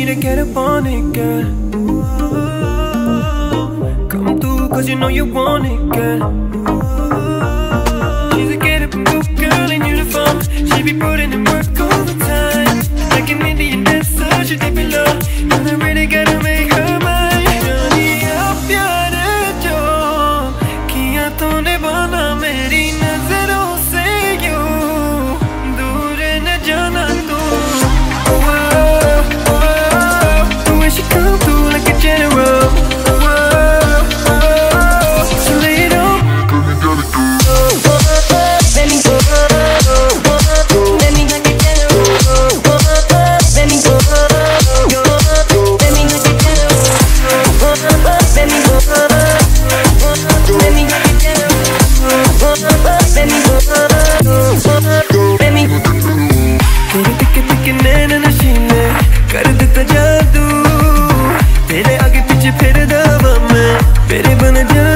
to get up on it, girl. Come through, cause you know you want it, girl. She's a get up and go girl in uniform. She be putting in work all the time, like an Indian dancer, she dip it low. And I really gotta make her mine. Johnny, आप प्यार जो किया तूने बना मेरी नजरों से यूं दूर न जाना तू. When she come through like a general, so lay it on. Let me go. Let me like a general. Let me go. Let me like a general. Let me go. Let me like a general. Let me go. Let me. तेरे तिक्के तिक्के नैन नशीले कर देता जादू. तेरे आगे पीछे फिर दवा मैं तेरे बन जा.